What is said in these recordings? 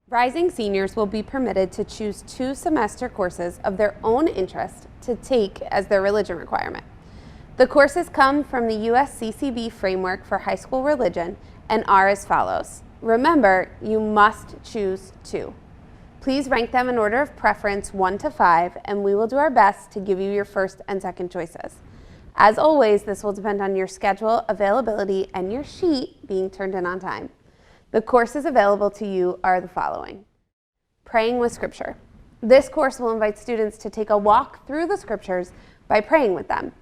Rising seniors will be permitted to choose 2 semester courses of their own interest to take as their religion requirement. The courses come from the USCCB framework for high school religion and are as follows. Remember, you must choose 2. Please rank them in order of preference 1 to 5, and we will do our best to give you your first and second choices. As always, this will depend on your schedule, availability, and your sheet being turned in on time. The courses available to you are the following. Praying with Scripture. This course will invite students to take a walk through the Scriptures by praying with them.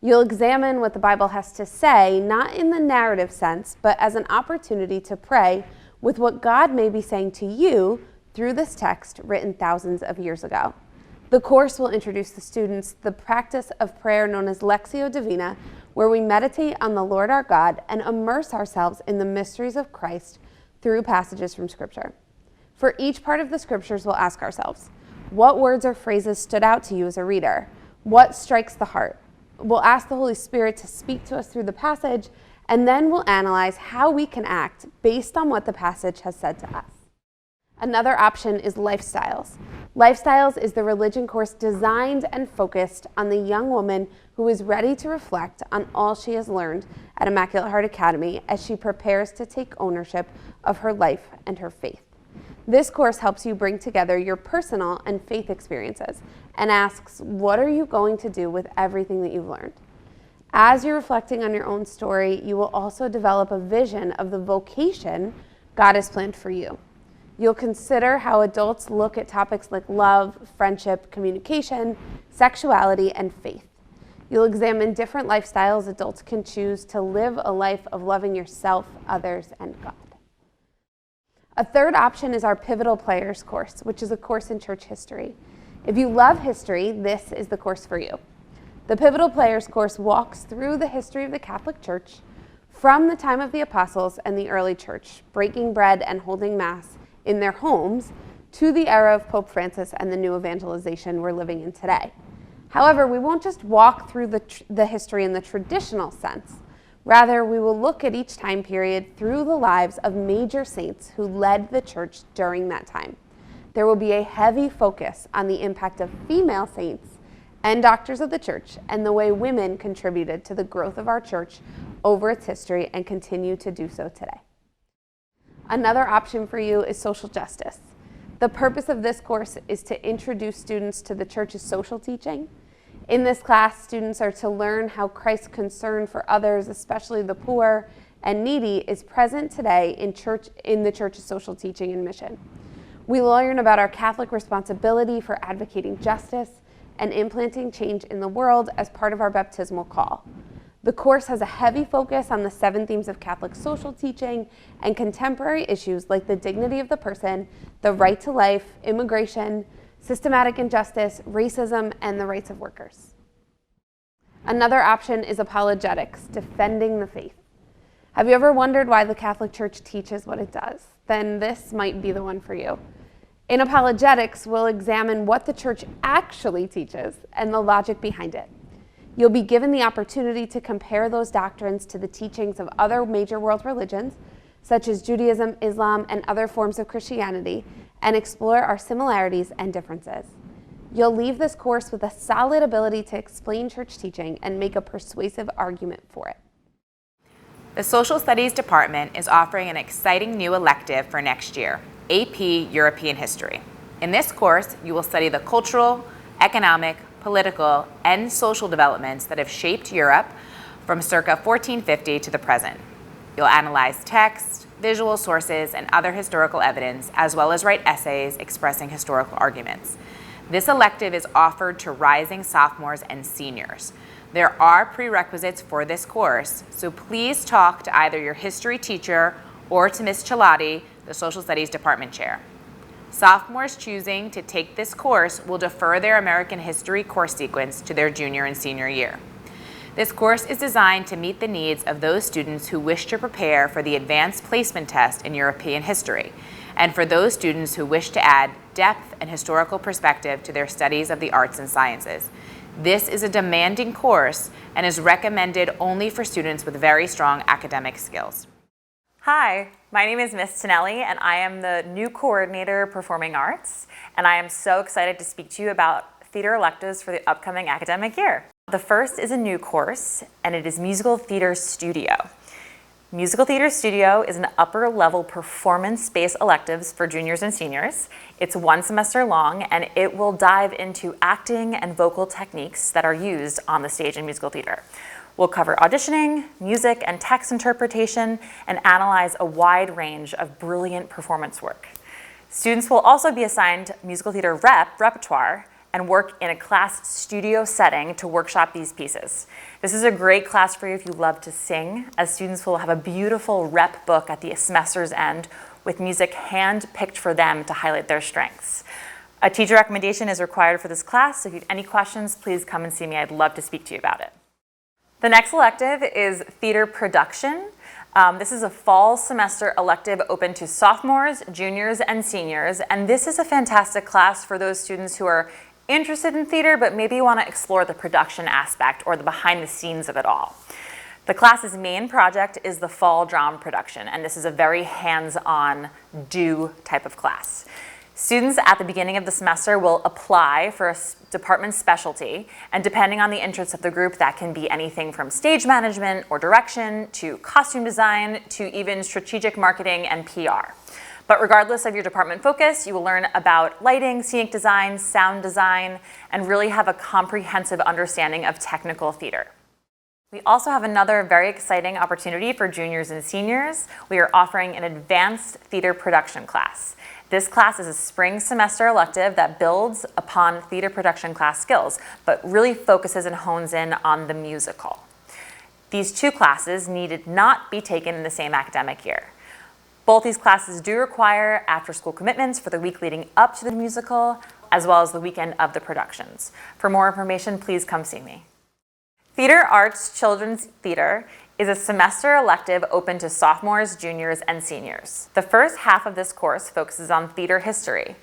You'll examine what the Bible has to say, not in the narrative sense, but as an opportunity to pray with what God may be saying to you through this text written thousands of years ago. The course will introduce the students the practice of prayer known as Lectio Divina, where we meditate on the Lord our God and immerse ourselves in the mysteries of Christ through passages from Scripture. For each part of the Scriptures, we'll ask ourselves, what words or phrases stood out to you as a reader? What strikes the heart? We'll ask the Holy Spirit to speak to us through the passage, and then we'll analyze how we can act based on what the passage has said to us. Another option is Lifestyles. Lifestyles is the religion course designed and focused on the young woman who is ready to reflect on all she has learned at Immaculate Heart Academy as she prepares to take ownership of her life and her faith. This course helps you bring together your personal and faith experiences and asks, what are you going to do with everything that you've learned? As you're reflecting on your own story, you will also develop a vision of the vocation God has planned for you. You'll consider how adults look at topics like love, friendship, communication, sexuality, and faith. You'll examine different lifestyles adults can choose to live a life of loving yourself, others, and God. A third option is our Pivotal Players course, which is a course in church history. If you love history, this is the course for you. The Pivotal Players course walks through the history of the Catholic Church from the time of the apostles and the early church, breaking bread and holding Mass in their homes, to the era of Pope Francis and the new evangelization we're living in today. However, we won't just walk through the history in the traditional sense. Rather, we will look at each time period through the lives of major saints who led the church during that time. There will be a heavy focus on the impact of female saints and doctors of the church and the way women contributed to the growth of our church over its history and continue to do so today. Another option for you is social justice. The purpose of this course is to introduce students to the church's social teaching. In this class, students are to learn how Christ's concern for others, especially the poor and needy, is present today in the church's social teaching and mission. We learn about our Catholic responsibility for advocating justice and implanting change in the world as part of our baptismal call. The course has a heavy focus on the 7 themes of Catholic social teaching and contemporary issues like the dignity of the person, the right to life, immigration, systematic injustice, racism, and the rights of workers. Another option is Apologetics, defending the faith. Have you ever wondered why the Catholic Church teaches what it does? Then this might be the one for you. In Apologetics, we'll examine what the Church actually teaches and the logic behind it. You'll be given the opportunity to compare those doctrines to the teachings of other major world religions, such as Judaism, Islam, and other forms of Christianity, and explore our similarities and differences. You'll leave this course with a solid ability to explain church teaching and make a persuasive argument for it. The Social Studies Department is offering an exciting new elective for next year, AP European History. In this course, you will study the cultural, economic, political, and social developments that have shaped Europe from circa 1450 to the present. You'll analyze text, visual sources, and other historical evidence, as well as write essays expressing historical arguments. This elective is offered to rising sophomores and seniors. There are prerequisites for this course, so please talk to either your history teacher or to Ms. Chilati, the Social Studies Department Chair. Sophomores choosing to take this course will defer their American history course sequence to their junior and senior year. This course is designed to meet the needs of those students who wish to prepare for the advanced placement test in European history, and for those students who wish to add depth and historical perspective to their studies of the arts and sciences. This is a demanding course and is recommended only for students with very strong academic skills. Hi, my name is Miss Tonelli and I am the new coordinator of Performing Arts, and I am so excited to speak to you about theater electives for the upcoming academic year. The first is a new course, and it is Musical Theater Studio. Musical Theater Studio is an upper-level performance-based electives for juniors and seniors. It's 1 semester long, and it will dive into acting and vocal techniques that are used on the stage in musical theater. We'll cover auditioning, music, and text interpretation, and analyze a wide range of brilliant performance work. Students will also be assigned musical theater repertoire and work in a class studio setting to workshop these pieces. This is a great class for you if you love to sing, as students will have a beautiful rep book at the semester's end with music hand-picked for them to highlight their strengths. A teacher recommendation is required for this class, so if you have any questions, please come and see me. I'd love to speak to you about it. The next elective is theater production. This is a fall semester elective open to sophomores, juniors, and seniors, and this is a fantastic class for those students who are interested in theater but maybe want to explore the production aspect or the behind the scenes of it all. The class's main project is the fall drama production, and this is a very hands-on do type of class. Students at the beginning of the semester will apply for a department specialty, and depending on the interests of the group, that can be anything from stage management or direction to costume design to even strategic marketing and PR. But regardless of your department focus, you will learn about lighting, scenic design, sound design, and really have a comprehensive understanding of technical theater. We also have another very exciting opportunity for juniors and seniors. We are offering an advanced theater production class. This class is a spring semester elective that builds upon theater production class skills, but really focuses and hones in on the musical. These two classes needed not be taken in the same academic year. Both these classes do require after-school commitments for the week leading up to the musical, as well as the weekend of the productions. For more information, please come see me. Theater Arts Children's Theater is a semester elective open to sophomores, juniors, and seniors. The first half of this course focuses on theater history,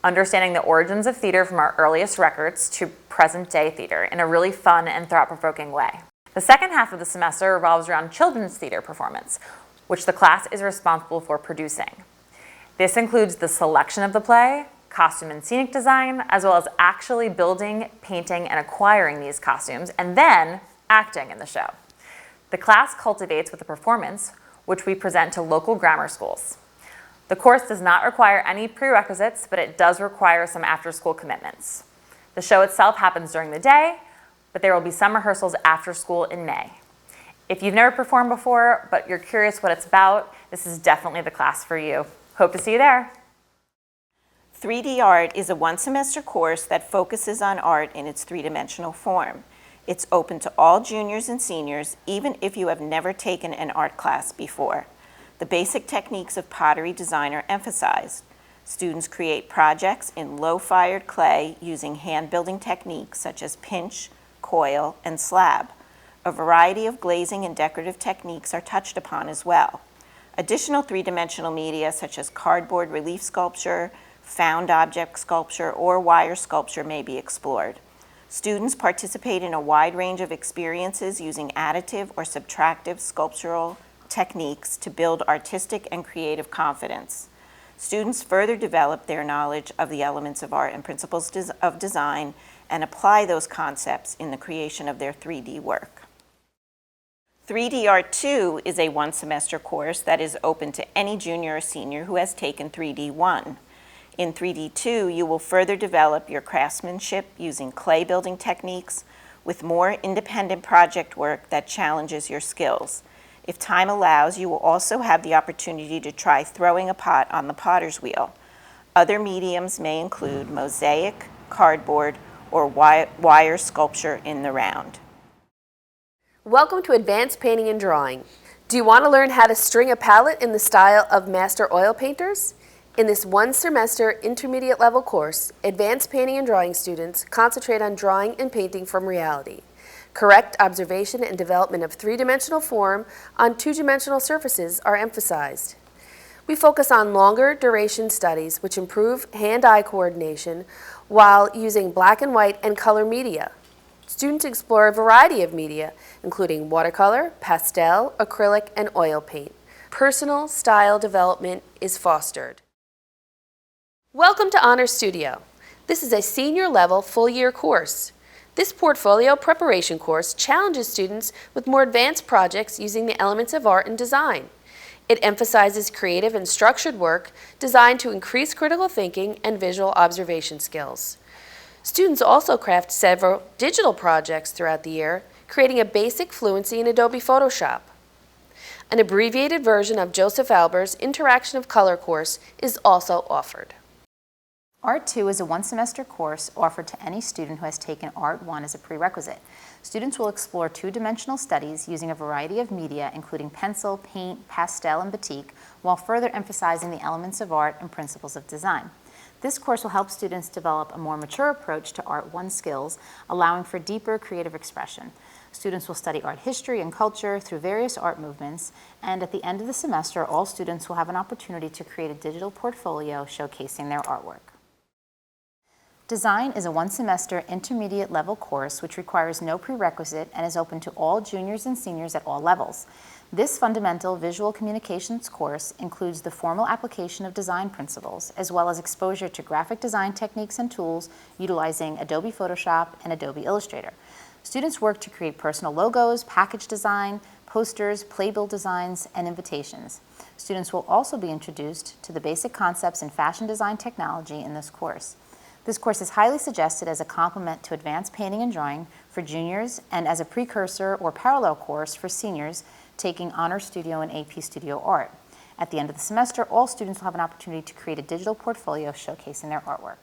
understanding the origins of theater from our earliest records to present-day theater in a really fun and thought-provoking way. The second half of the semester revolves around children's theater performance, which the class is responsible for producing. This includes the selection of the play, costume and scenic design, as well as actually building, painting, and acquiring these costumes, and then acting in the show. The class cultivates with a performance, which we present to local grammar schools. The course does not require any prerequisites, but it does require some after-school commitments. The show itself happens during the day, but there will be some rehearsals after school in May. If you've never performed before, but you're curious what it's about, this is definitely the class for you. Hope to see you there. 3D Art is a one-semester course that focuses on art in its three-dimensional form. It's open to all juniors and seniors, even if you have never taken an art class before. The basic techniques of pottery design are emphasized. Students create projects in low-fired clay using hand-building techniques such as pinch, coil, and slab. A variety of glazing and decorative techniques are touched upon as well. Additional three-dimensional media such as cardboard relief sculpture, found object sculpture, or wire sculpture may be explored. Students participate in a wide range of experiences using additive or subtractive sculptural techniques to build artistic and creative confidence. Students further develop their knowledge of the elements of art and principles of design and apply those concepts in the creation of their 3D work. 3D Art 2 is a one-semester course that is open to any junior or senior who has taken 3D 1. In 3D 2, you will further develop your craftsmanship using clay building techniques with more independent project work that challenges your skills. If time allows, you will also have the opportunity to try throwing a pot on the potter's wheel. Other mediums may include mosaic, cardboard, or wire sculpture in the round. Welcome to Advanced Painting and Drawing. Do you want to learn how to string a palette in the style of master oil painters? In this one-semester intermediate level course, Advanced Painting and Drawing students concentrate on drawing and painting from reality. Correct observation and development of three-dimensional form on two-dimensional surfaces are emphasized. We focus on longer duration studies which improve hand-eye coordination while using black and white and color media. Students explore a variety of media, including watercolor, pastel, acrylic, and oil paint. Personal style development is fostered. Welcome to Honor Studio. This is a senior level full-year course. This portfolio preparation course challenges students with more advanced projects using the elements of art and design. It emphasizes creative and structured work designed to increase critical thinking and visual observation skills. Students also craft several digital projects throughout the year, creating a basic fluency in Adobe Photoshop. An abbreviated version of Joseph Alber's Interaction of Color course is also offered. Art 2 is a one-semester course offered to any student who has taken Art 1 as a prerequisite. Students will explore two-dimensional studies using a variety of media, including pencil, paint, pastel, and batik, while further emphasizing the elements of art and principles of design. This course will help students develop a more mature approach to Art 1 skills, allowing for deeper creative expression. Students will study art history and culture through various art movements, and at the end of the semester, all students will have an opportunity to create a digital portfolio showcasing their artwork. Design is a one-semester intermediate level course which requires no prerequisite and is open to all juniors and seniors at all levels. This fundamental visual communications course includes the formal application of design principles, as well as exposure to graphic design techniques and tools utilizing Adobe Photoshop and Adobe Illustrator. Students work to create personal logos, package design, posters, playbill designs, and invitations. Students will also be introduced to the basic concepts in fashion design technology in this course. This course is highly suggested as a complement to advanced painting and drawing for juniors and as a precursor or parallel course for seniors taking Honor Studio and AP Studio Art. At the end of the semester, all students will have an opportunity to create a digital portfolio showcasing their artwork.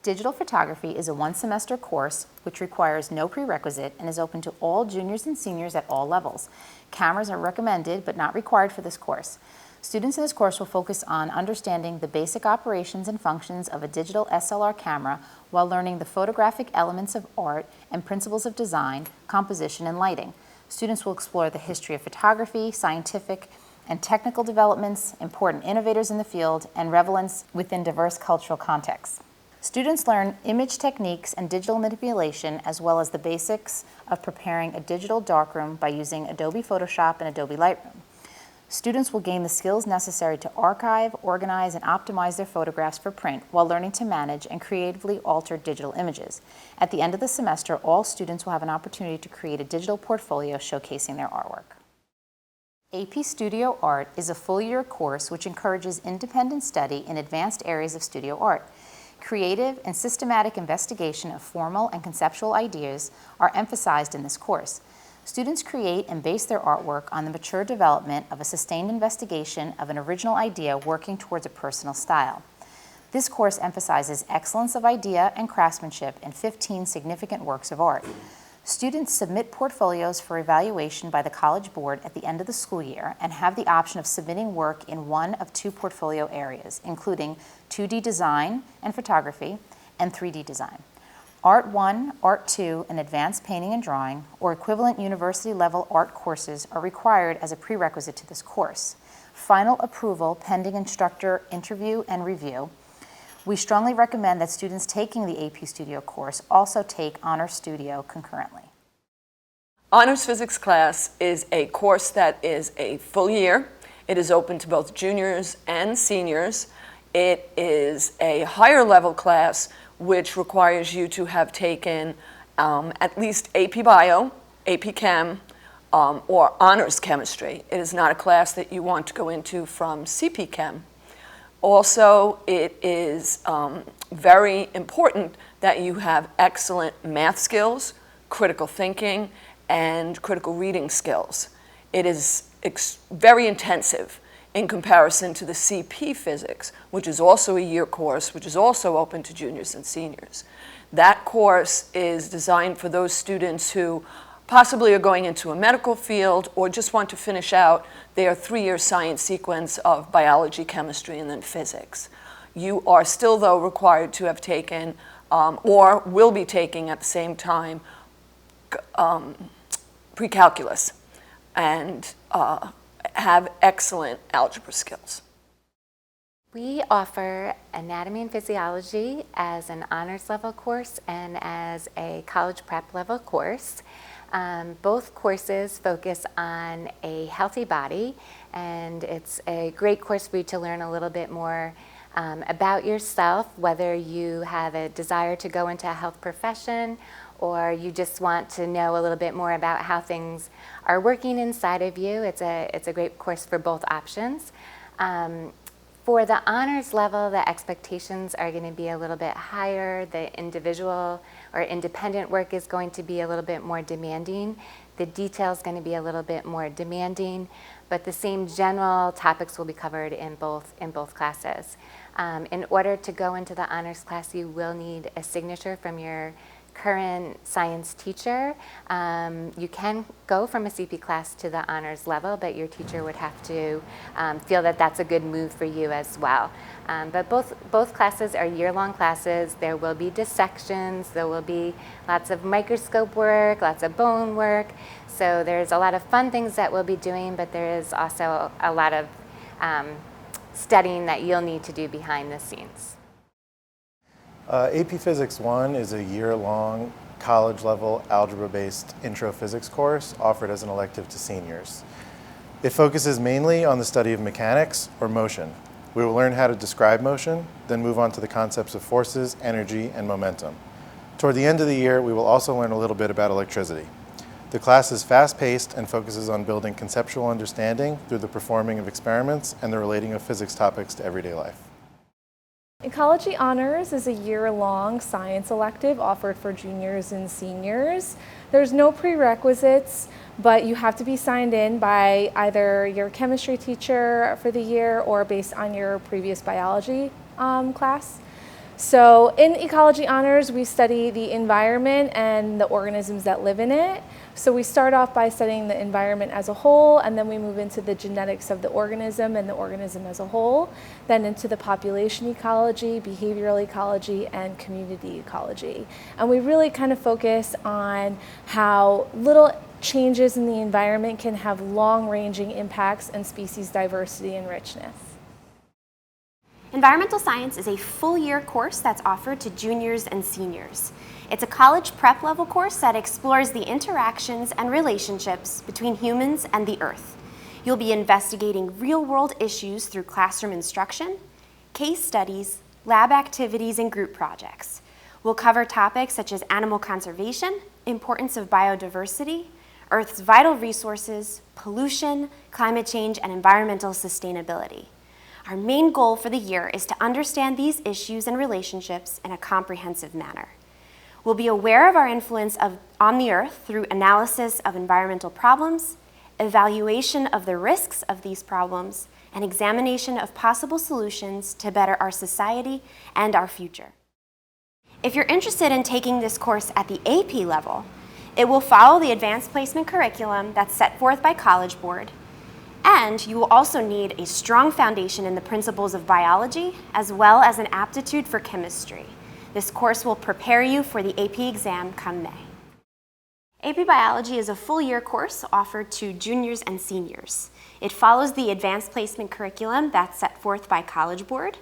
Digital photography is a one-semester course which requires no prerequisite and is open to all juniors and seniors at all levels. Cameras are recommended but not required for this course. Students in this course will focus on understanding the basic operations and functions of a digital SLR camera while learning the photographic elements of art and principles of design, composition, and lighting. Students will explore the history of photography, scientific and technical developments, important innovators in the field, and relevance within diverse cultural contexts. Students learn image techniques and digital manipulation, as well as the basics of preparing a digital darkroom by using Adobe Photoshop and Adobe Lightroom. Students will gain the skills necessary to archive, organize, and optimize their photographs for print while learning to manage and creatively alter digital images. At the end of the semester, all students will have an opportunity to create a digital portfolio showcasing their artwork. AP Studio Art is a full-year course which encourages independent study in advanced areas of studio art. Creative and systematic investigation of formal and conceptual ideas are emphasized in this course. Students create and base their artwork on the mature development of a sustained investigation of an original idea working towards a personal style. This course emphasizes excellence of idea and craftsmanship in 15 significant works of art. Students submit portfolios for evaluation by the College Board at the end of the school year and have the option of submitting work in one of two portfolio areas, including 2D design and photography and 3D design. Art 1, Art 2, and Advanced Painting and Drawing, or equivalent university-level art courses are required as a prerequisite to this course. Final approval pending instructor interview and review. We strongly recommend that students taking the AP Studio course also take Honor Studio concurrently. Honors Physics class is a course that is a full year. It is open to both juniors and seniors. It is a higher level class which requires you to have taken at least AP Bio, AP Chem, or Honors Chemistry. It is not a class that you want to go into from CP Chem. Also, it is very important that you have excellent math skills, critical thinking, and critical reading skills. It is very intensive in comparison to the CP Physics, which is also a year course, which is also open to juniors and seniors. That course is designed for those students who possibly are going into a medical field or just want to finish out their 3-year science sequence of biology, chemistry, and then physics. You are still, though, required to have taken or will be taking at the same time pre-calculus and have excellent algebra skills. We offer anatomy and physiology as an honors level course and as a college prep level course. Both courses focus on a healthy body, and it's a great course for you to learn a little bit more about yourself, whether you have a desire to go into a health profession or you just want to know a little bit more about how things are working inside of you. It's a great course for both options. For the honors level, the expectations are going to be a little bit higher. The individual or independent work is going to be a little bit more demanding. The detail is going to be a little bit more demanding, but the same general topics will be covered in both classes. In order to go into the honors class, you will need a signature from your current science teacher. You can go from a CP class to the honors level, but your teacher would have to feel that that's a good move for you as well. But both classes are year-long classes. There will be dissections, there will be lots of microscope work, lots of bone work. So there's a lot of fun things that we'll be doing, but there is also a lot of studying that you'll need to do behind the scenes. AP Physics 1 is a year-long college-level algebra-based intro physics course offered as an elective to seniors. It focuses mainly on the study of mechanics or motion. We will learn how to describe motion, then move on to the concepts of forces, energy, and momentum. Toward the end of the year, we will also learn a little bit about electricity. The class is fast-paced and focuses on building conceptual understanding through the performing of experiments and the relating of physics topics to everyday life. Ecology Honors is a year-long science elective offered for juniors and seniors. There's no prerequisites, but you have to be signed in by either your chemistry teacher for the year or based on your previous biology class. So in Ecology Honors, we study the environment and the organisms that live in it. So we start off by studying the environment as a whole, and then we move into the genetics of the organism and the organism as a whole, then into the population ecology, behavioral ecology, and community ecology. And we really kind of focus on how little changes in the environment can have long-ranging impacts on species diversity and richness. Environmental science is a full-year course that's offered to juniors and seniors. It's a college prep level course that explores the interactions and relationships between humans and the earth. You'll be investigating real-world issues through classroom instruction, case studies, lab activities, and group projects. We'll cover topics such as animal conservation, importance of biodiversity, Earth's vital resources, pollution, climate change, and environmental sustainability. Our main goal for the year is to understand these issues and relationships in a comprehensive manner. We'll be aware of our influence on the Earth through analysis of environmental problems, evaluation of the risks of these problems, and examination of possible solutions to better our society and our future. If you're interested in taking this course at the AP level, it will follow the advanced placement curriculum that's set forth by College Board, and you will also need a strong foundation in the principles of biology, as well as an aptitude for chemistry. This course will prepare you for the AP exam come May. AP Biology is a full-year course offered to juniors and seniors. It follows the advanced placement curriculum that's set forth by College Board,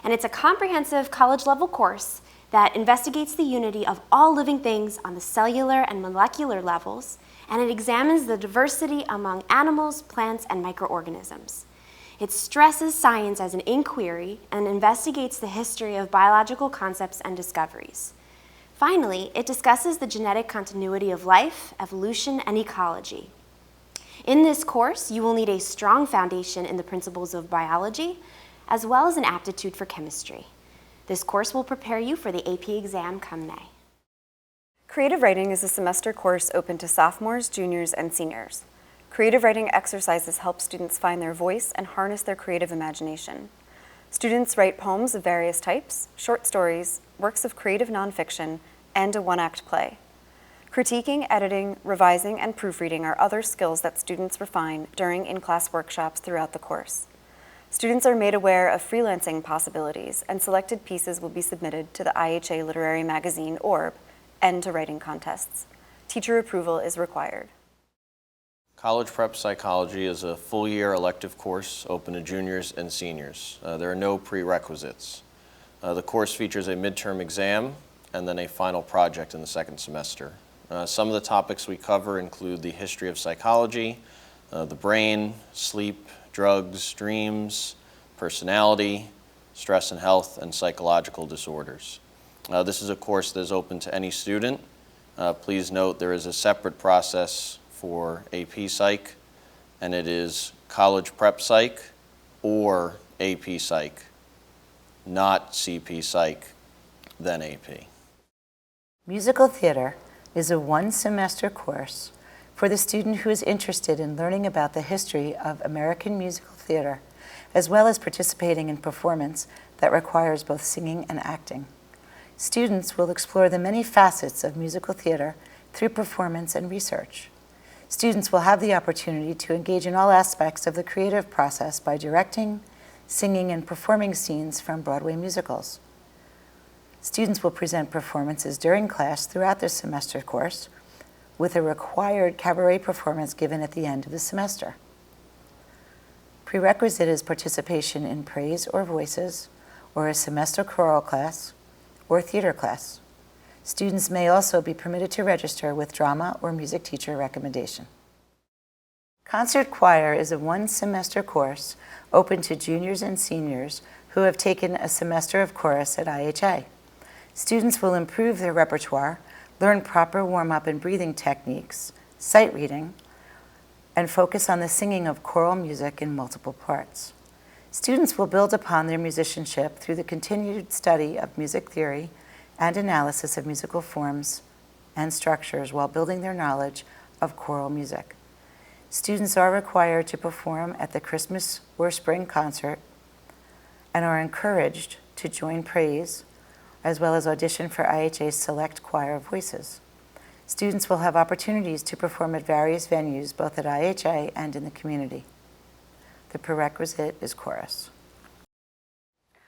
and it's a comprehensive college-level course that investigates the unity of all living things on the cellular and molecular levels, and it examines the diversity among animals, plants, and microorganisms. It stresses science as an inquiry and investigates the history of biological concepts and discoveries. Finally, it discusses the genetic continuity of life, evolution, and ecology. In this course, you will need a strong foundation in the principles of biology, as well as an aptitude for chemistry. This course will prepare you for the AP exam come May. Creative writing is a semester course open to sophomores, juniors, and seniors. Creative writing exercises help students find their voice and harness their creative imagination. Students write poems of various types, short stories, works of creative nonfiction, and a one-act play. Critiquing, editing, revising, and proofreading are other skills that students refine during in-class workshops throughout the course. Students are made aware of freelancing possibilities, and selected pieces will be submitted to the IHA Literary Magazine, Orb, and to writing contests. Teacher approval is required. College Prep Psychology is a full-year elective course open to juniors and seniors. There are no prerequisites. The course features a midterm exam and then a final project in the second semester. Some of the topics we cover include the history of psychology, the brain, sleep, drugs, dreams, personality, stress and health, and psychological disorders. This is a course that is open to any student. Please note there is a separate process for AP Psych, and it is College Prep Psych or AP Psych, not CP Psych, then AP. Musical theater is a one-semester course for the student who is interested in learning about the history of American musical theater, as well as participating in performance that requires both singing and acting. Students will explore the many facets of musical theater through performance and research. Students will have the opportunity to engage in all aspects of the creative process by directing, singing, and performing scenes from Broadway musicals. Students will present performances during class throughout the semester course, with a required cabaret performance given at the end of the semester. Prerequisite is participation in praise or voices, or a semester choral class, or theater class. Students may also be permitted to register with drama or music teacher recommendation. Concert choir is a one-semester course open to juniors and seniors who have taken a semester of chorus at IHA. Students will improve their repertoire, learn proper warm-up and breathing techniques, sight reading, and focus on the singing of choral music in multiple parts. Students will build upon their musicianship through the continued study of music theory and analysis of musical forms and structures while building their knowledge of choral music. Students are required to perform at the Christmas or spring concert and are encouraged to join praise as well as audition for IHA's Select Choir of Voices. Students will have opportunities to perform at various venues, both at IHA and in the community. The prerequisite is chorus.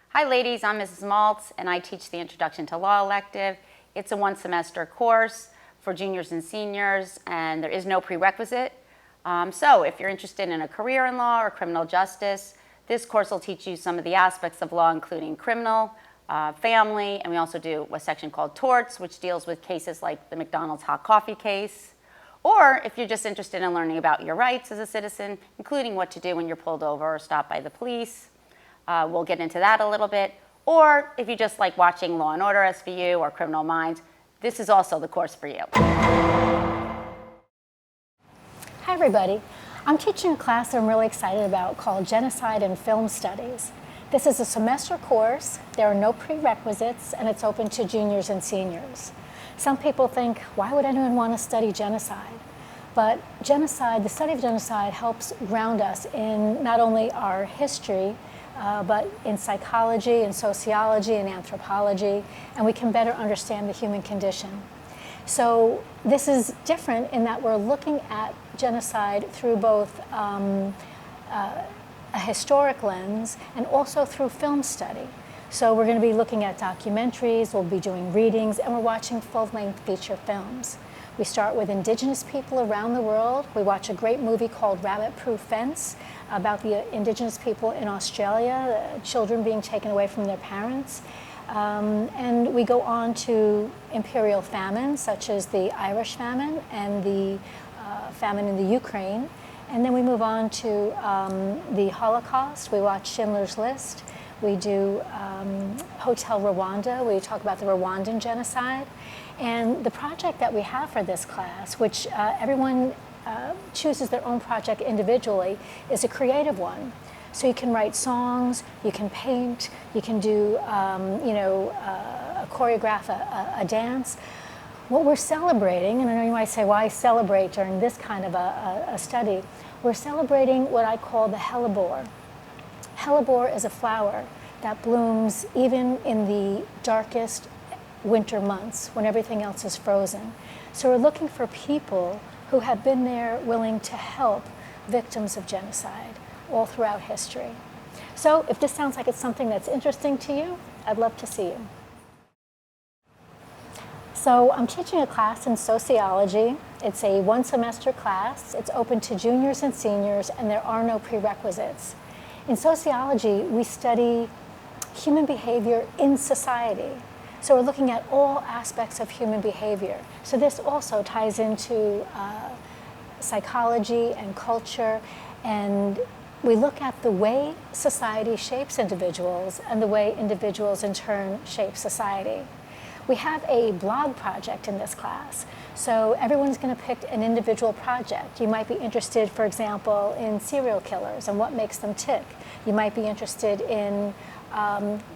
Hi ladies, I'm Mrs. Maltz and I teach the Introduction to Law elective. It's a one-semester course for juniors and seniors, and there is no prerequisite. So if you're interested in a career in law or criminal justice, this course will teach you some of the aspects of law, including criminal, family, and we also do a section called torts, which deals with cases like the McDonald's hot coffee case. Or if you're just interested in learning about your rights as a citizen, including what to do when you're pulled over or stopped by the police, we'll get into that a little bit. Or if you just like watching Law & Order SVU or Criminal Minds, this is also the course for you. Hi everybody. I'm teaching a class that I'm really excited about called Genocide and Film Studies. This is a semester course, there are no prerequisites, and it's open to juniors and seniors. Some people think, why would anyone want to study genocide? But genocide, the study of genocide helps ground us in not only our history, but in psychology and sociology and anthropology, and we can better understand the human condition. So this is different in that we're looking at genocide through both a historic lens and also through film study. So we're going to be looking at documentaries, we'll be doing readings, and we're watching full-length feature films. We start with indigenous people around the world. We watch a great movie called Rabbit Proof Fence about the indigenous people in Australia, children being taken away from their parents. And we go on to imperial famines, such as the Irish famine and the famine in the Ukraine. And then we move on to the Holocaust. We watch Schindler's List. We do Hotel Rwanda. We talk about the Rwandan genocide. And the project that we have for this class, which everyone chooses their own project individually, is a creative one. So you can write songs, you can paint, you can do, choreograph a dance. What we're celebrating, and I know you might say, why celebrate during this kind of a study? We're celebrating what I call the hellebore. Hellebore is a flower that blooms even in the darkest winter months when everything else is frozen. So we're looking for people who have been there willing to help victims of genocide all throughout history. So if this sounds like it's something that's interesting to you, I'd love to see you. So I'm teaching a class in sociology. It's a one-semester class. It's open to juniors and seniors, and there are no prerequisites. In sociology, we study human behavior in society. So we're looking at all aspects of human behavior. So this also ties into psychology and culture, and we look at the way society shapes individuals and the way individuals in turn shape society. We have a blog project in this class, so everyone's going to pick an individual project. You might be interested, for example, in serial killers and what makes them tick. You might be interested in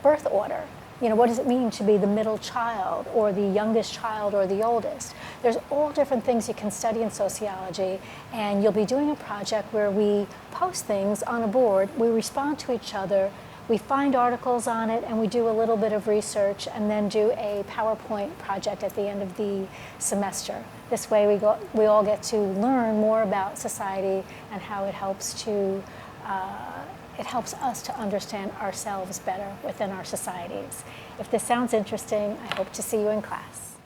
birth order. You know, what does it mean to be the middle child or the youngest child or the oldest? There's all different things you can study in sociology, and you'll be doing a project where we post things on a board, we respond to each other, we find articles on it, and we do a little bit of research and then do a PowerPoint project at the end of the semester. This way we all get to learn more about society and how it helps us to understand ourselves better within our societies. If this sounds interesting, I hope to see you in class.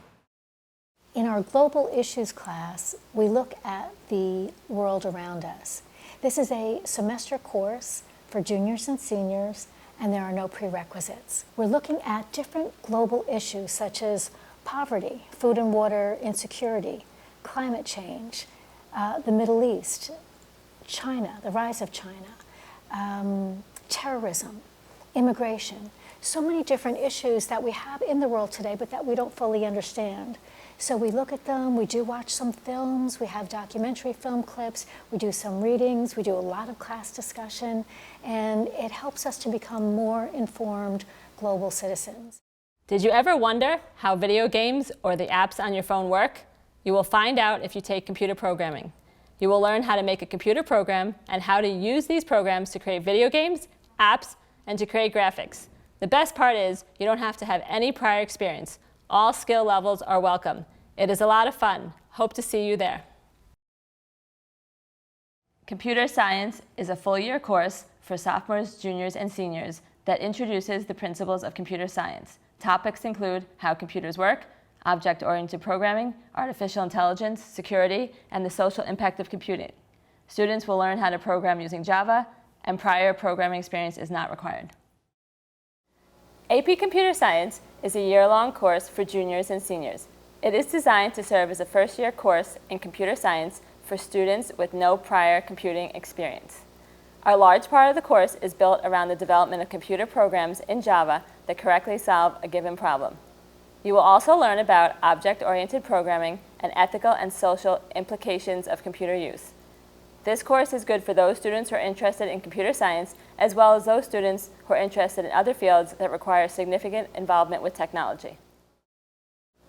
In our Global Issues class, we look at the world around us. This is a semester course for juniors and seniors, and there are no prerequisites. We're looking at different global issues such as poverty, food and water insecurity, climate change, the Middle East, China, the rise of China, terrorism, immigration, so many different issues that we have in the world today but that we don't fully understand. So we look at them, we do watch some films, we have documentary film clips, we do some readings, we do a lot of class discussion, and it helps us to become more informed global citizens. Did you ever wonder how video games or the apps on your phone work? You will find out if you take computer programming. You will learn how to make a computer program and how to use these programs to create video games, apps, and to create graphics. The best part is you don't have to have any prior experience. All skill levels are welcome. It is a lot of fun. Hope to see you there. Computer Science is a full-year course for sophomores, juniors, and seniors that introduces the principles of computer science. Topics include how computers work, object-oriented programming, artificial intelligence, security, and the social impact of computing. Students will learn how to program using Java, and prior programming experience is not required. AP Computer Science is a year-long course for juniors and seniors. It is designed to serve as a first-year course in computer science for students with no prior computing experience. A large part of the course is built around the development of computer programs in Java that correctly solve a given problem. You will also learn about object-oriented programming and ethical and social implications of computer use. This course is good for those students who are interested in computer science, as well as those students who are interested in other fields that require significant involvement with technology.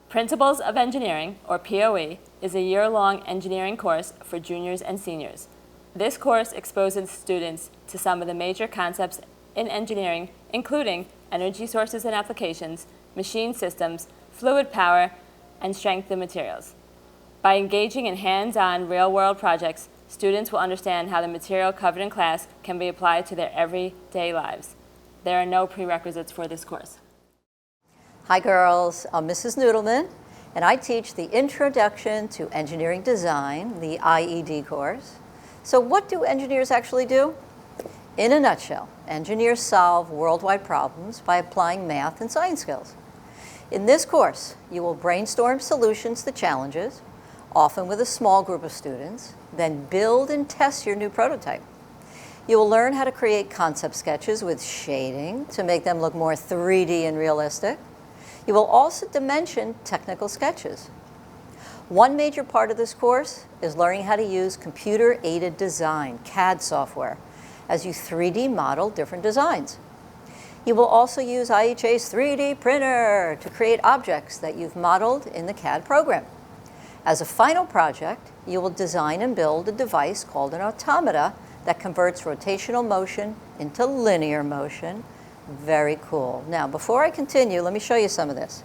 Principles of Engineering, or POE, is a year-long engineering course for juniors and seniors. This course exposes students to some of the major concepts in engineering, including energy sources and applications, machine systems, fluid power, and strength of materials. By engaging in hands-on, real-world projects, students will understand how the material covered in class can be applied to their everyday lives. There are no prerequisites for this course. Hi girls, I'm Mrs. Noodleman, and I teach the Introduction to Engineering Design, the IED course. So what do engineers actually do? In a nutshell, engineers solve worldwide problems by applying math and science skills. In this course, you will brainstorm solutions to challenges, often with a small group of students, then build and test your new prototype. You will learn how to create concept sketches with shading to make them look more 3D and realistic. You will also dimension technical sketches. One major part of this course is learning how to use computer-aided design, CAD software, as you 3D model different designs. You will also use IHA's 3D printer to create objects that you've modeled in the CAD program. As a final project, you will design and build a device called an automata that converts rotational motion into linear motion. Very cool. Now, before I continue, let me show you some of this.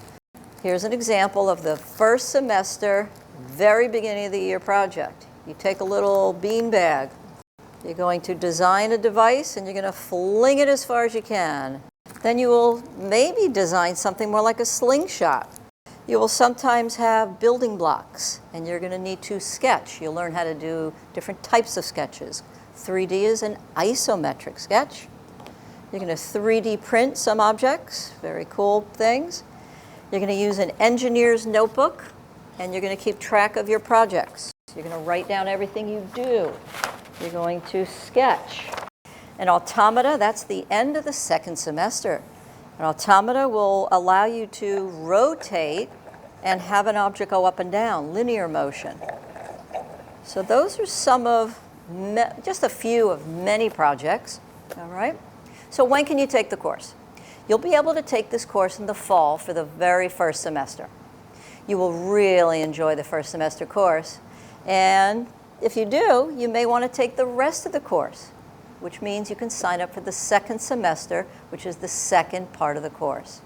Here's an example of the first semester, very beginning of the year project. You take a little bean bag. You're going to design a device and you're going to fling it as far as you can. Then you will maybe design something more like a slingshot. You will sometimes have building blocks and you're going to need to sketch. You'll learn how to do different types of sketches. 3D is an isometric sketch. You're going to 3D print some objects, very cool things. You're going to use an engineer's notebook, and you're going to keep track of your projects. You're going to write down everything you do. You're going to sketch. An automata, that's the end of the second semester. An automata will allow you to rotate and have an object go up and down, linear motion. So those are some of, just a few of many projects, all right? So when can you take the course? You'll be able to take this course in the fall for the very first semester. You will really enjoy the first semester course, and if you do, you may want to take the rest of the course, which means you can sign up for the second semester, which is the second part of the course.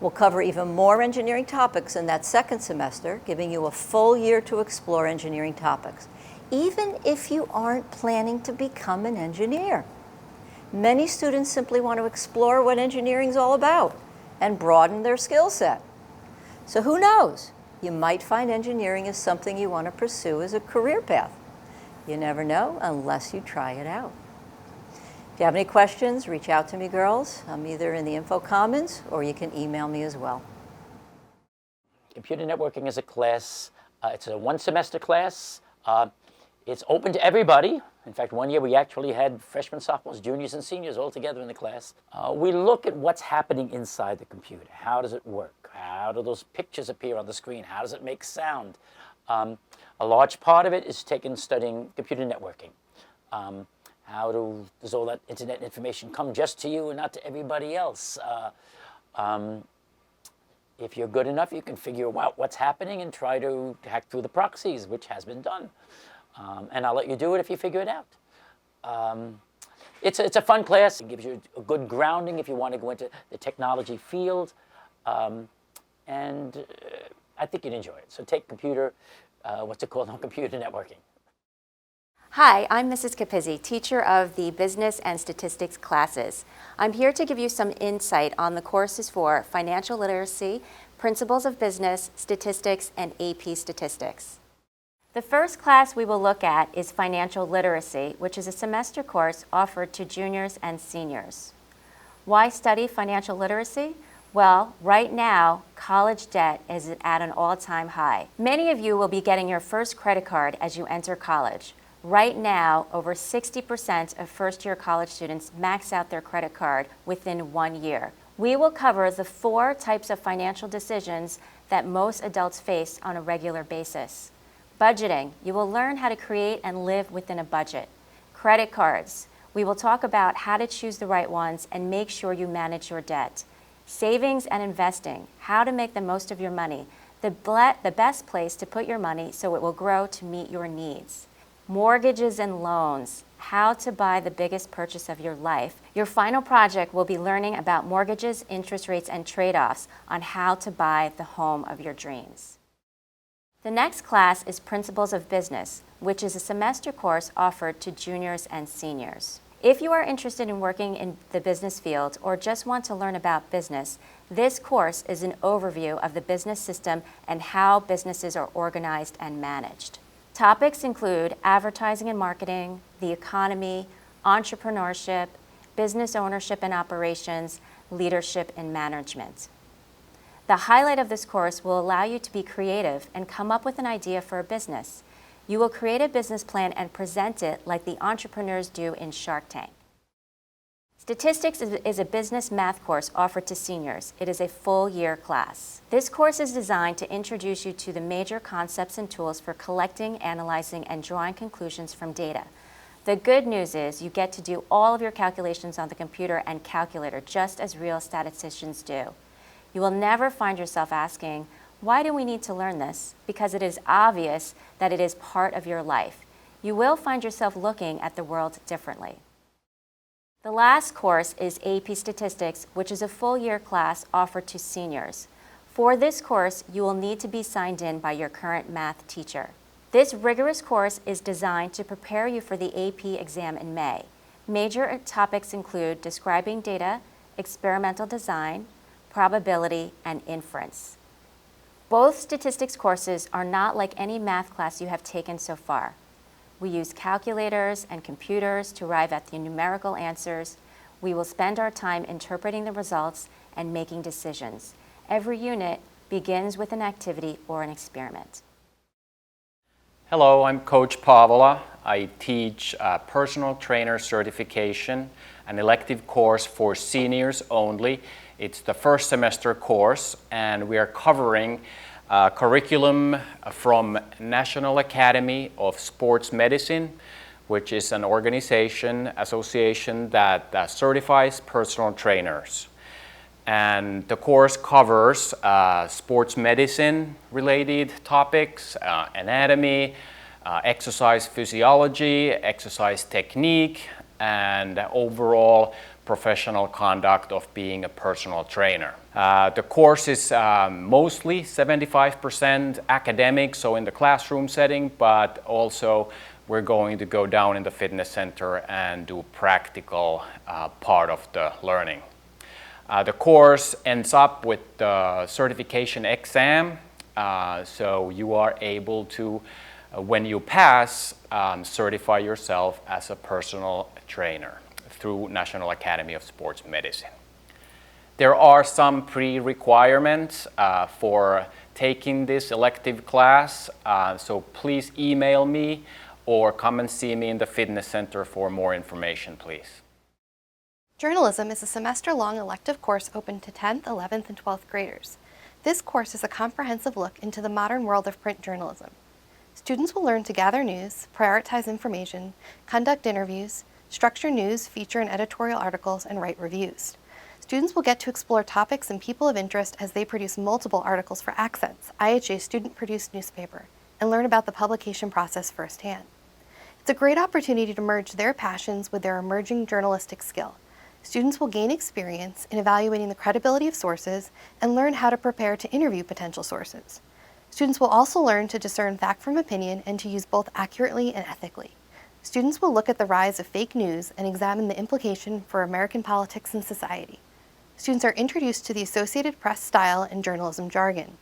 We'll cover even more engineering topics in that second semester, giving you a full year to explore engineering topics, even if you aren't planning to become an engineer. Many students simply want to explore what engineering is all about and broaden their skill set. So who knows? You might find engineering is something you want to pursue as a career path. You never know unless you try it out. If you have any questions, reach out to me, girls. I'm either in the info comments or you can email me as well. Computer networking is a class. It's a one-semester class. It's open to everybody. In fact, one year we actually had freshmen, sophomores, juniors, and seniors all together in the class. We look at what's happening inside the computer. How does it work? How do those pictures appear on the screen? How does it make sound? A large part of it is studying computer networking. Does all that internet information come just to you and not to everybody else? If you're good enough, you can figure out what's happening and try to hack through the proxies, which has been done. And I'll let you do it if you figure it out. It's a fun class. It gives you a good grounding if you want to go into the technology field. And I think you'd enjoy it. So take computer, what's it called, computer networking. Hi, I'm Mrs. Capizzi, teacher of the Business and Statistics classes. I'm here to give you some insight on the courses for Financial Literacy, Principles of Business, Statistics, and AP Statistics. The first class we will look at is Financial Literacy, which is a semester course offered to juniors and seniors. Why study financial literacy? Well, right now, college debt is at an all-time high. Many of you will be getting your first credit card as you enter college. Right now, over 60% of first-year college students max out their credit card within 1 year. We will cover the 4 types of financial decisions that most adults face on a regular basis. Budgeting, you will learn how to create and live within a budget. Credit cards, we will talk about how to choose the right ones and make sure you manage your debt. Savings and investing, how to make the most of your money, the best place to put your money so it will grow to meet your needs. Mortgages and loans, how to buy the biggest purchase of your life. Your final project will be learning about mortgages, interest rates, and trade-offs on how to buy the home of your dreams. The next class is Principles of Business, which is a semester course offered to juniors and seniors. If you are interested in working in the business field or just want to learn about business, this course is an overview of the business system and how businesses are organized and managed. Topics include advertising and marketing, the economy, entrepreneurship, business ownership and operations, leadership and management. The highlight of this course will allow you to be creative and come up with an idea for a business. You will create a business plan and present it like the entrepreneurs do in Shark Tank. Statistics is a business math course offered to seniors. It is a full-year class. This course is designed to introduce you to the major concepts and tools for collecting, analyzing, and drawing conclusions from data. The good news is you get to do all of your calculations on the computer and calculator just as real statisticians do. You will never find yourself asking, why do we need to learn this? Because it is obvious that it is part of your life. You will find yourself looking at the world differently. The last course is AP Statistics, which is a full-year class offered to seniors. For this course, you will need to be signed in by your current math teacher. This rigorous course is designed to prepare you for the AP exam in May. Major topics include describing data, experimental design, probability, and inference. Both statistics courses are not like any math class you have taken so far. We use calculators and computers to arrive at the numerical answers. We will spend our time interpreting the results and making decisions. Every unit begins with an activity or an experiment. Hello, I'm Coach Pavola. I teach personal trainer certification, an elective course for seniors only. It's the first semester course, and we are covering curriculum from National Academy of Sports Medicine, which is an association that certifies personal trainers. And the course covers sports medicine related topics, anatomy, exercise physiology, exercise technique, and overall professional conduct of being a personal trainer. The course is mostly 75% academic, so in the classroom setting, but also we're going to go down in the fitness center and do practical part of the learning. The course ends up with the certification exam, so you are able to, when you pass, certify yourself as a personal trainer through National Academy of Sports Medicine. There are some pre-requirements for taking this elective class, so please email me or come and see me in the fitness center for more information, please. Journalism is a semester-long elective course open to 10th, 11th, and 12th graders. This course is a comprehensive look into the modern world of print journalism. Students will learn to gather news, prioritize information, conduct interviews, structure news, feature and editorial articles, and write reviews. Students will get to explore topics and people of interest as they produce multiple articles for Accents, IHA's student-produced newspaper, and learn about the publication process firsthand. It's a great opportunity to merge their passions with their emerging journalistic skill. Students will gain experience in evaluating the credibility of sources and learn how to prepare to interview potential sources. Students will also learn to discern fact from opinion and to use both accurately and ethically. Students will look at the rise of fake news and examine the implication for American politics and society. Students are introduced to the Associated Press style and journalism jargon.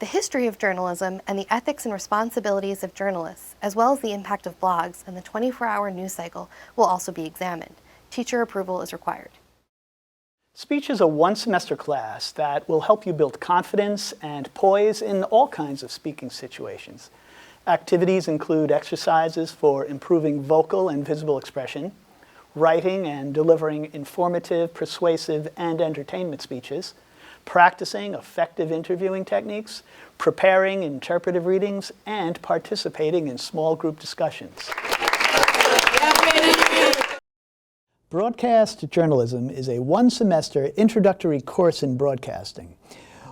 The history of journalism and the ethics and responsibilities of journalists, as well as the impact of blogs and the 24-hour news cycle, will also be examined. Teacher approval is required. Speech is a one-semester class that will help you build confidence and poise in all kinds of speaking situations. Activities include exercises for improving vocal and visible expression, writing and delivering informative, persuasive, and entertainment speeches, practicing effective interviewing techniques, preparing interpretive readings, and participating in small group discussions. Broadcast journalism is a one-semester introductory course in broadcasting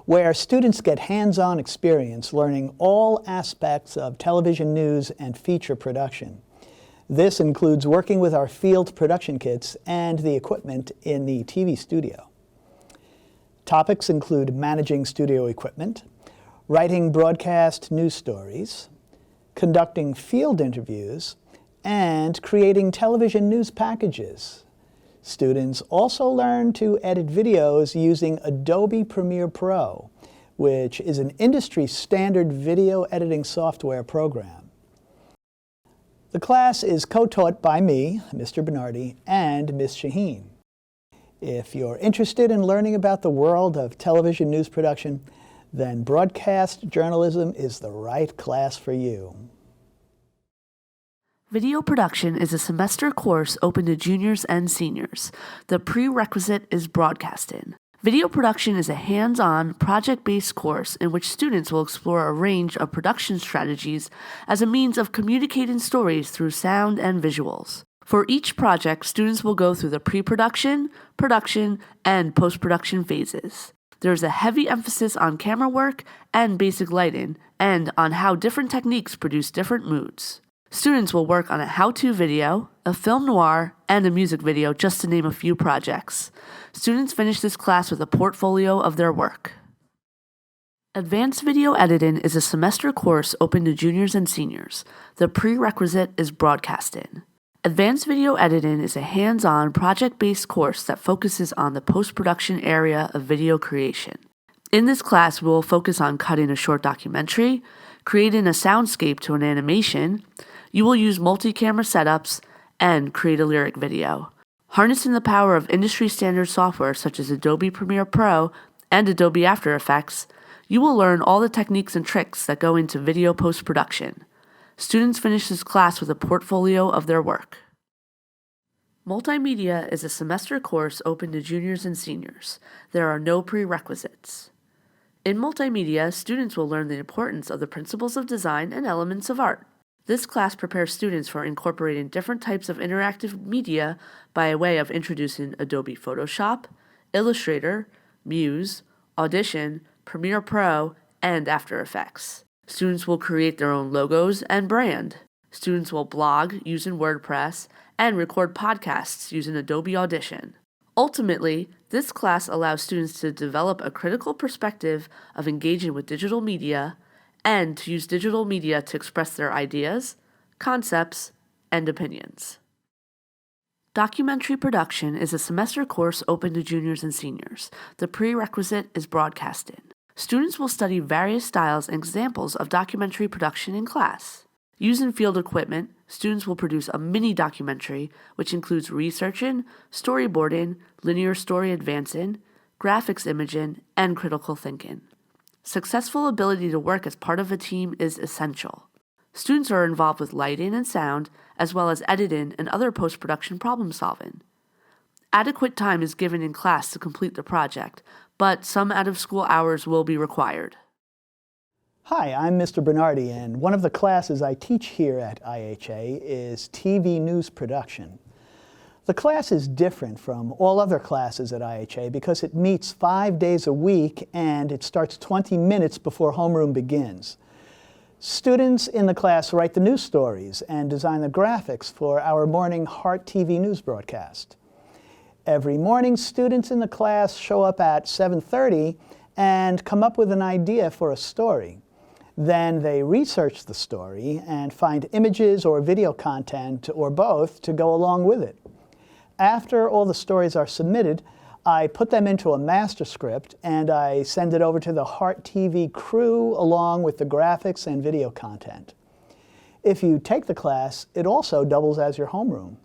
where students get hands-on experience learning all aspects of television news and feature production. This includes working with our field production kits and the equipment in the TV studio. Topics include managing studio equipment, writing broadcast news stories, conducting field interviews, and creating television news packages. Students also learn to edit videos using Adobe Premiere Pro, which is an industry-standard video editing software program. The class is co-taught by me, Mr. Bernardi, and Ms. Shaheen. If you're interested in learning about the world of television news production, then broadcast journalism is the right class for you. Video production is a semester course open to juniors and seniors. The prerequisite is broadcasting. Video production is a hands-on, project-based course in which students will explore a range of production strategies as a means of communicating stories through sound and visuals. For each project, students will go through the pre-production, production, and post-production phases. There is a heavy emphasis on camera work and basic lighting, and on how different techniques produce different moods. Students will work on a how-to video, a film noir, and a music video, just to name a few projects. Students finish this class with a portfolio of their work. Advanced Video Editing is a semester course open to juniors and seniors. The prerequisite is broadcasting. Advanced Video Editing is a hands-on, project-based course that focuses on the post-production area of video creation. In this class, we will focus on cutting a short documentary, creating a soundscape to an animation. You will use multi-camera setups and create a lyric video. Harnessing the power of industry standard software such as Adobe Premiere Pro and Adobe After Effects, you will learn all the techniques and tricks that go into video post-production. Students finish this class with a portfolio of their work. Multimedia is a semester course open to juniors and seniors. There are no prerequisites. In multimedia, students will learn the importance of the principles of design and elements of art. This class prepares students for incorporating different types of interactive media by way of introducing Adobe Photoshop, Illustrator, Muse, Audition, Premiere Pro, and After Effects. Students will create their own logos and brand. Students will blog using WordPress and record podcasts using Adobe Audition. Ultimately, this class allows students to develop a critical perspective of engaging with digital media and to use digital media to express their ideas, concepts, and opinions. Documentary production is a semester course open to juniors and seniors. The prerequisite is broadcasting. Students will study various styles and examples of documentary production in class. Using field equipment, students will produce a mini documentary, which includes researching, storyboarding, linear story advancing, graphics imaging, and critical thinking. Successful ability to work as part of a team is essential. Students are involved with lighting and sound, as well as editing and other post-production problem solving. Adequate time is given in class to complete the project, but some out-of-school hours will be required. Hi, I'm Mr. Bernardi, and one of the classes I teach here at IHA is TV news production. The class is different from all other classes at IHA because it meets 5 days a week and it starts 20 minutes before homeroom begins. Students in the class write the news stories and design the graphics for our morning Heart TV news broadcast. Every morning, students in the class show up at 7:30 and come up with an idea for a story. Then they research the story and find images or video content or both to go along with it. After all the stories are submitted, I put them into a master script and I send it over to the Heart TV crew along with the graphics and video content. If you take the class, it also doubles as your homeroom.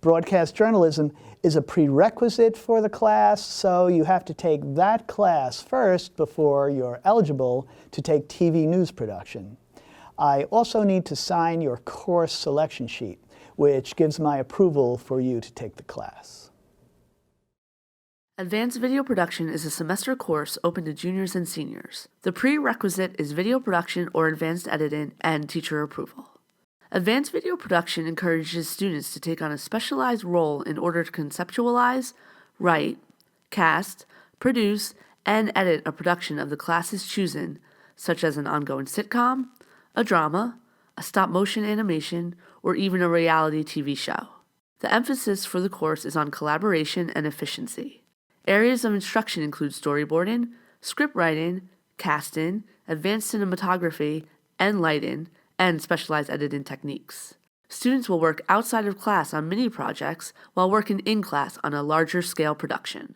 Broadcast journalism is a prerequisite for the class, so you have to take that class first before you're eligible to take TV news production. I also need to sign your course selection sheet, which gives my approval for you to take the class. Advanced Video Production is a semester course open to juniors and seniors. The prerequisite is video production or advanced editing and teacher approval. Advanced video production encourages students to take on a specialized role in order to conceptualize, write, cast, produce, and edit a production of the class's choosing, such as an ongoing sitcom, a drama, a stop-motion animation, or even a reality TV show. The emphasis for the course is on collaboration and efficiency. Areas of instruction include storyboarding, script writing, casting, advanced cinematography, and lighting, and specialized editing techniques. Students will work outside of class on mini projects while working in class on a larger scale production.